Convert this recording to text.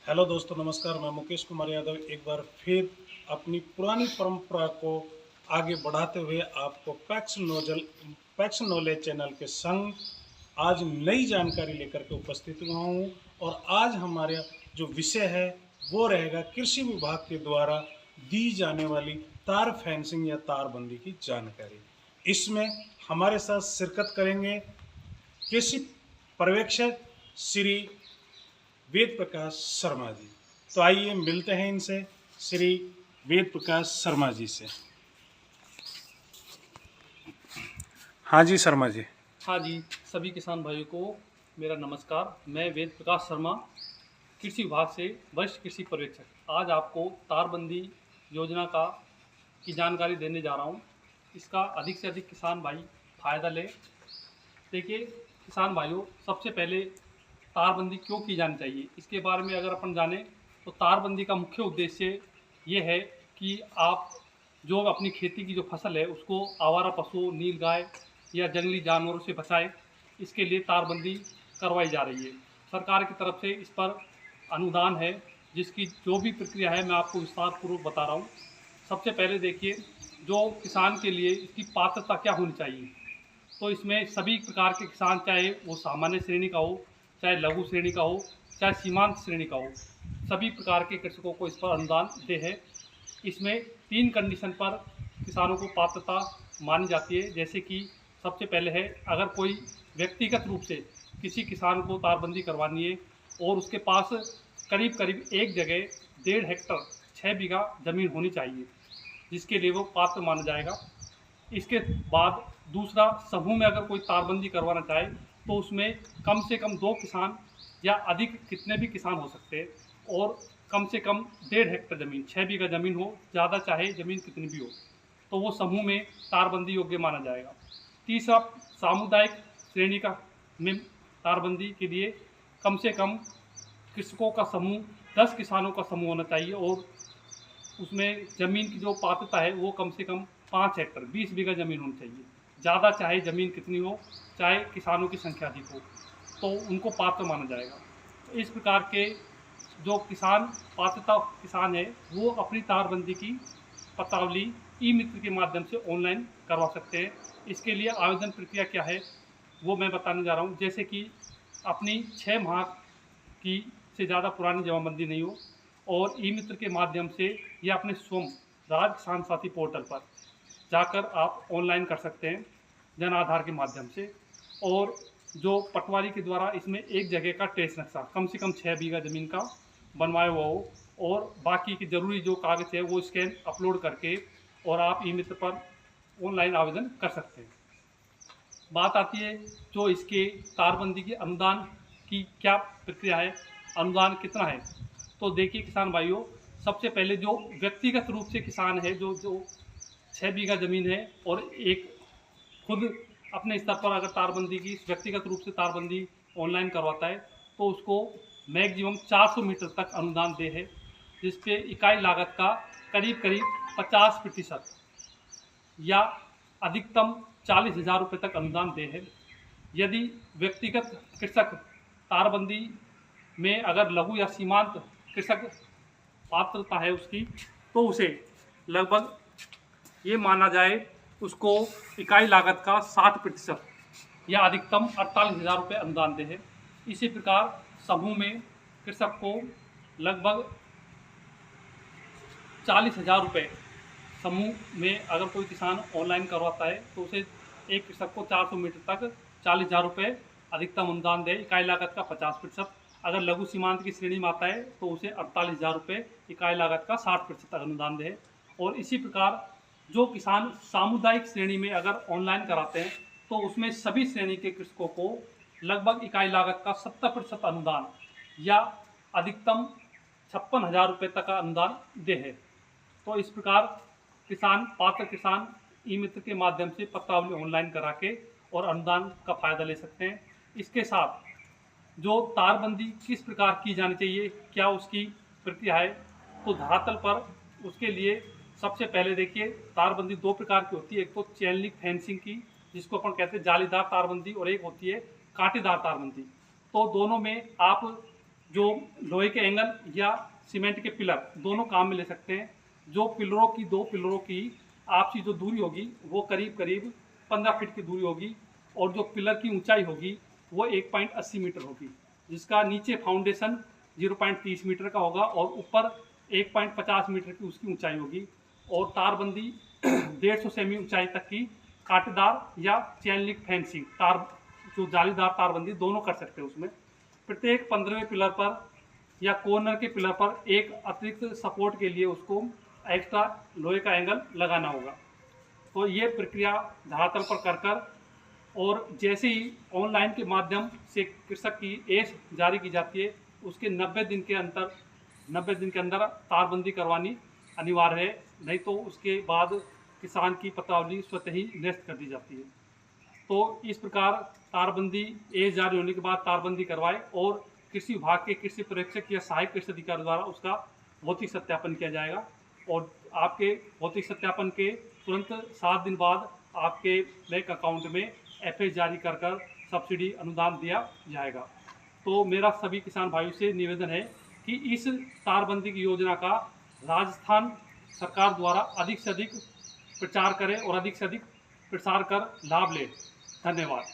Hello दोस्तों, नमस्कार। मैं मुकेश कुमार यादव एक बार फिर अपनी पुरानी परंपरा को आगे बढ़ाते हुए आपको पैक्स नॉलेज चैनल के संग आज नई जानकारी लेकर के उपस्थित हुआ हूँ। और आज हमारा जो विषय है वो रहेगा कृषि विभाग के द्वारा दी जाने वाली तार फेंसिंग या तारबंदी की जानकारी। इसमें हमारे साथ शिरकत करेंगे कृषि पर्यवेक्षक श्री वेद प्रकाश शर्मा जी। तो आइए मिलते हैं इनसे, श्री वेद प्रकाश शर्मा जी से। हाँ जी शर्मा जी। हाँ जी, सभी किसान भाइयों को मेरा नमस्कार। मैं वेद प्रकाश शर्मा, कृषि विभाग से वरिष्ठ कृषि पर्यवेक्षक। आज आपको तारबंदी योजना की जानकारी देने जा रहा हूँ। इसका अधिक से अधिक किसान भाई फायदा लें। देखिए किसान भाइयों, सबसे पहले तारबंदी क्यों की जानी चाहिए, इसके बारे में अगर अपन जाने तो तारबंदी का मुख्य उद्देश्य ये है कि आप जो अपनी खेती की जो फसल है उसको आवारा पशुओं, नीलगाय या जंगली जानवरों से बचाएं। इसके लिए तारबंदी करवाई जा रही है। सरकार की तरफ से इस पर अनुदान है, जिसकी जो भी प्रक्रिया है मैं आपको विस्तारपूर्वक बता रहा हूँ। सबसे पहले देखिए, जो किसान के लिए इसकी पात्रता क्या होनी चाहिए। तो इसमें सभी प्रकार के किसान, चाहे वो सामान्य श्रेणी का हो, चाहे लघु श्रेणी का हो, चाहे सीमांत श्रेणी का हो, सभी प्रकार के कृषकों को इस पर अनुदान दे है। इसमें 3 कंडीशन पर किसानों को पात्रता मानी जाती है। जैसे कि सबसे पहले है, अगर कोई व्यक्तिगत रूप से किसी किसान को तारबंदी करवानी है और उसके पास करीब करीब एक जगह 1.5 हेक्टर 6 बीघा ज़मीन होनी चाहिए, जिसके लिए वो पात्र माना जाएगा। इसके बाद दूसरा, समूह में अगर कोई तारबंदी करवाना चाहे तो उसमें कम से कम 2 किसान या अधिक कितने भी किसान हो सकते हैं, और कम से कम 1.5 हेक्टर ज़मीन 6 बीघा ज़मीन हो, ज़्यादा चाहे ज़मीन कितनी भी हो, तो वो समूह में तारबंदी योग्य माना जाएगा। तीसरा, सामुदायिक श्रेणी का में तारबंदी के लिए कम से कम कृषकों का समूह 10 किसानों का समूह होना चाहिए, और उसमें ज़मीन की जो पात्रता है वो कम से कम 5 हेक्टर 20 बीघा ज़मीन होनी चाहिए। ज़्यादा चाहे ज़मीन कितनी हो, चाहे किसानों की संख्या अधिक हो, तो उनको पात्र माना जाएगा। तो इस प्रकार के जो किसान पात्रता किसान है वो अपनी तारबंदी की पत्रावली ई मित्र के माध्यम से ऑनलाइन करवा सकते हैं। इसके लिए आवेदन प्रक्रिया क्या है वो मैं बताने जा रहा हूँ। जैसे कि अपनी 6 माह की से ज़्यादा पुरानी जमाबंदी नहीं हो, और ई मित्र के माध्यम से या अपने स्वयं राज्य किसान साथी पोर्टल पर जाकर आप ऑनलाइन कर सकते हैं जन आधार के माध्यम से। और जो पटवारी के द्वारा इसमें एक जगह का ट्रेस नक्शा कम से कम 6 बीघा ज़मीन का बनवाया हुआ हो, और बाकी की ज़रूरी जो कागज़ है वो स्कैन अपलोड करके और आप ई मित्र पर ऑनलाइन आवेदन कर सकते हैं। बात आती है जो इसके तारबंदी की अनुदान की क्या प्रक्रिया है, अनुदान कितना है। तो देखिए किसान भाइयों, सबसे पहले जो व्यक्तिगत रूप से किसान है, जो जो 6 बीघा ज़मीन है और एक खुद अपने स्तर पर अगर तारबंदी की व्यक्तिगत रूप से तारबंदी ऑनलाइन करवाता है, तो उसको मैक्सिमम 400 मीटर तक अनुदान दे है, जिसपे इकाई लागत का करीब करीब 50% या अधिकतम 40,000 रुपये तक अनुदान दे है। यदि व्यक्तिगत कृषक तारबंदी में अगर लघु या सीमांत कृषक पात्रता है उसकी, तो उसे लगभग ये माना जाए उसको इकाई लागत का 60% या अधिकतम 48,000 रुपये अनुदान दे है। इसी प्रकार समूह में कृषक को लगभग 40,000 रुपये समूह में अगर कोई किसान ऑनलाइन करवाता है तो उसे एक कृषक को 400 मीटर तक 40,000 रुपये अधिकतम अनुदान दे, इकाई लागत का 50%। अगर लघु सीमांत की श्रेणी में आता है तो उसे 48,000 रुपये, इकाई लागत का 60% अनुदान दे। और इसी प्रकार जो किसान सामुदायिक श्रेणी में अगर ऑनलाइन कराते हैं तो उसमें सभी श्रेणी के कृषकों को लगभग इकाई लागत का 70% अनुदान या अधिकतम 56,000 रुपये तक का अनुदान दे है। तो इस प्रकार पात्र किसान ई मित्र के माध्यम से पत्रावली ऑनलाइन करा के और अनुदान का फायदा ले सकते हैं। इसके साथ जो तारबंदी किस प्रकार की जानी चाहिए, क्या उसकी प्रक्रिया है, तो धरातल पर उसके लिए सबसे पहले देखिए, तारबंदी 2 प्रकार की होती है। एक तो चेन लिंक फेंसिंग की, जिसको अपन कहते हैं जालीदार तारबंदी, और एक होती है कांटेदार तारबंदी। तो दोनों में आप जो लोहे के एंगल या सीमेंट के पिलर दोनों काम में ले सकते हैं। जो दो पिलरों की आपसी जो दूरी होगी वो करीब करीब 15 फीट की दूरी होगी, और जो पिलर की ऊंचाई होगी वो 1.80 मीटर होगी, जिसका नीचे फाउंडेशन 0.30 मीटर का होगा और ऊपर 1.50 मीटर की उसकी ऊंचाई होगी। और तारबंदी 150 सेमी ऊंचाई तक की कांटेदार या चैन लिंक फेंसिंग तार, जो जालीदार तारबंदी दोनों कर सकते हैं उसमें। प्रत्येक 15वें पिलर पर या कॉर्नर के पिलर पर एक अतिरिक्त सपोर्ट के लिए उसको एक्स्ट्रा लोहे का एंगल लगाना होगा। तो ये प्रक्रिया धरातल पर कर और जैसे ही ऑनलाइन के माध्यम से कृषक की एस जारी की जाती है, उसके 90 दिन के अंदर तारबंदी करवानी अनिवार्य है, नहीं तो उसके बाद किसान की पत्रावली स्वतः ही निरस्त कर दी जाती है। तो इस प्रकार तारबंदी एस जारी होने के बाद तारबंदी करवाए और कृषि विभाग के कृषि पर्यवेक्षक या सहायक कृषि अधिकारी द्वारा उसका भौतिक सत्यापन किया जाएगा, और आपके भौतिक सत्यापन के तुरंत 7 दिन बाद आपके बैंक अकाउंट में एफएस जारी कर सब्सिडी अनुदान दिया जाएगा। तो मेरा सभी किसान भाइयों से निवेदन है कि इस तारबंदी की योजना का राजस्थान सरकार द्वारा अधिक से अधिक प्रचार करें और अधिक से अधिक प्रसार कर लाभ लें। धन्यवाद।